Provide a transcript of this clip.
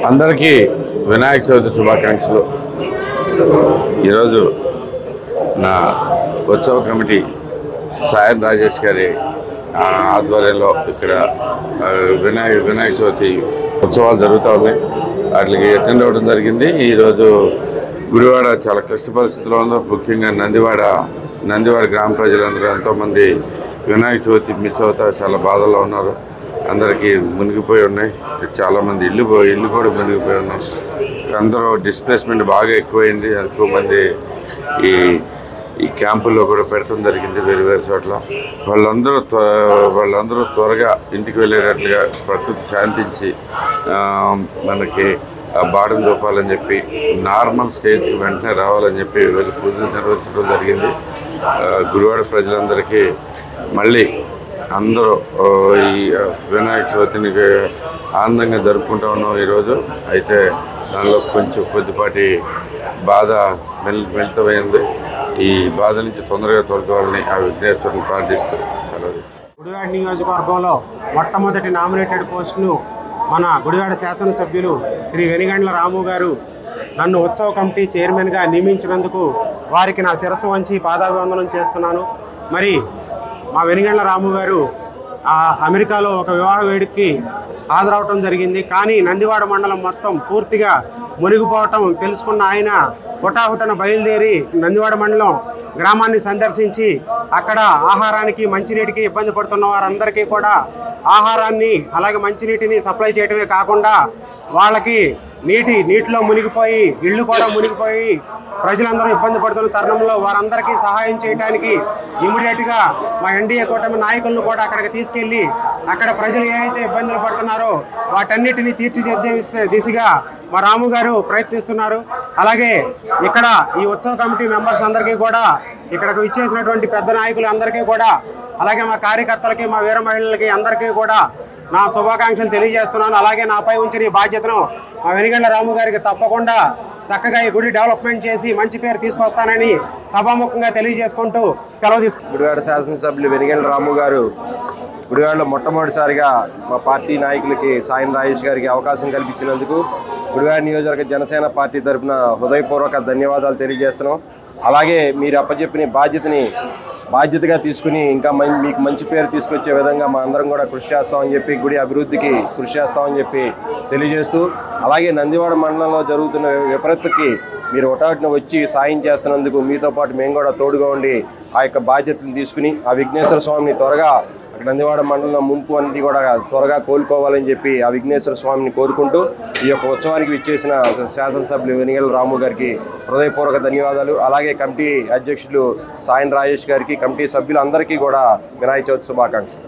అందరికీ వినాయక చవితి శుభాకాంక్షలు. ఈరోజు నా ఉత్సవ కమిటీ సాయం రాజేష్ గారి ఆధ్వర్యంలో ఇక్కడ వినాయక చవితి ఉత్సవాలు జరుగుతూ ఉన్నాయి. వాటికి అటెండ్ అవ్వడం జరిగింది. ఈరోజు గుడివాడ చాలా క్లిష్ట పరిస్థితుల్లో ఉంది. ముఖ్యంగా నందివాడ గ్రామ ప్రజలందరూ ఎంతోమంది వినాయక చవితి మిస్ అవుతా చాలా బాధల్లో ఉన్నారు. అందరికీ మునిగిపోయి ఉన్నాయి. చాలామంది ఇల్లు కూడా మునిగిపోయి ఉన్నాయి. అందరూ డిస్ప్లేస్మెంట్ బాగా ఎక్కువైంది. ఎక్కువ మంది ఈ క్యాంపుల్లో కూడా పెట్టడం జరిగింది వేరు వేరు చోట్ల. వాళ్ళందరూ త్వరగా ఇంటికి వెళ్ళేటట్లుగా ప్రకృతి శాంతించి మనకి బాడను చూపాలని చెప్పి నార్మల్ స్టేజ్కి వెంటనే రావాలని చెప్పి ఈరోజు పూజలు నిర్వహించడం జరిగింది. గుడివాడ ప్రజలందరికీ మళ్ళీ అందరూ ఈ వినాయక చవితిని ఆనందంగా జరుపుకుంటూ ఉన్నాం ఈరోజు. అయితే దానిలో కొంచెం కొద్దిపాటి బాధ మిళితమైంది. ఈ బాధ నుంచి తొందరగా తొలగాలని ఆ విఘ్నేశ్వరుని ప్రార్థిస్తూ గుడివాడ నియోజకవర్గంలో మొట్టమొదటి నామినేటెడ్ పోస్టును మన గుడివాడ శాసనసభ్యులు శ్రీ వెనిగండ్ల రాము గారు నన్ను ఉత్సవ కమిటీ చైర్మన్గా నియమించినందుకు వారికి నా శిరస్సు వంచి పాదాభివందనం చేస్తున్నాను. మరి మా వెనిగండ్ల రాము గారు అమెరికాలో ఒక వివాహ వేడుకకి హాజరవటం జరిగింది. కానీ నందివాడ మండలం మొత్తం పూర్తిగా మునిగిపోవటం తెలుసుకున్న ఆయన హుటాహుటన బయలుదేరి నందివాడ మండలం గ్రామాన్ని సందర్శించి అక్కడ ఆహారానికి మంచినీటికి ఇబ్బంది పడుతున్న వారందరికీ కూడా ఆహారాన్ని అలాగే మంచినీటిని సప్లై చేయడమే కాకుండా వాళ్ళకి నీటిలో మునిగిపోయి ఇళ్ళు కూడా మునిగిపోయి ప్రజలందరూ ఇబ్బంది పడుతున్న తరుణంలో వారందరికీ సహాయం చేయడానికి ఇమీడియట్గా మా ఎన్డీఏ కూటమి నాయకులను కూడా అక్కడికి తీసుకెళ్ళి అక్కడ ప్రజలు ఏవైతే ఇబ్బందులు పడుతున్నారో వాటన్నిటిని తీర్చిదిద్దే దిశగా మా రాము గారు ప్రయత్నిస్తున్నారు. అలాగే ఇక్కడ ఈ ఉత్సవ కమిటీ మెంబర్స్ అందరికీ కూడా ఇక్కడకు ఇచ్చేసినటువంటి పెద్ద నాయకులు అందరికీ కూడా అలాగే మా కార్యకర్తలకి మా వీర మహిళలకి అందరికీ కూడా నా శుభాకాంక్షలు తెలియజేస్తున్నాను. అలాగే నాపై ఉంచిన ఈ బాధ్యతను మా వెనిగండ్ల రాము గారికి తప్పకుండా చక్కగా ఈ గుడి డెవలప్మెంట్ చేసి మంచి పేరు తీసుకొస్తానని సభాముఖంగా తెలియజేసుకుంటూ సెలవు తీసుకుంటాను. గుడివాడ శాసనసభ్యులు వెనిగండ్ల రాము గారు గుడివాడలో మొట్టమొదటిసారిగా మా పార్టీ నాయకులకి సాయం రాజేష్ గారికి అవకాశం కల్పించినందుకు గుడివాడ నియోజకవర్గ జనసేన పార్టీ తరఫున హృదయపూర్వక ధన్యవాదాలు తెలియజేస్తున్నాం. అలాగే మీరు అప్పచెప్పిన బాధ్యతగా తీసుకుని ఇంకా మీకు మంచి పేరు తీసుకొచ్చే విధంగా మా అందరం కూడా కృషి చేస్తామని చెప్పి గుడి అభివృద్ధికి కృషి చేస్తామని చెప్పి తెలియజేస్తూ అలాగే నందివాడ మండలంలో జరుగుతున్న విపరీతకి మీరు హుటాహుటిన వచ్చి సాయం చేస్తున్నందుకు మీతో పాటు మేము కూడా తోడుగా ఉండి ఆ యొక్క బాధ్యతను తీసుకుని ఆ విఘ్నేశ్వర స్వామిని త్వరగా నందివాడ మండలం ముంపు అన్ని కూడా త్వరగా కోలుకోవాలని చెప్పి ఆ విఘ్నేశ్వర స్వామిని కోరుకుంటూ ఈ యొక్క ఉత్సవానికి విచ్చేసిన శాసనసభ్యులు వెనిగండ్ల రాము గారికి హృదయపూర్వక ధన్యవాదాలు. అలాగే కమిటీ అధ్యక్షులు సాయం రాజేష్ గారికి కమిటీ సభ్యులందరికీ కూడా వినాయక చవితి శుభాకాంక్షలు.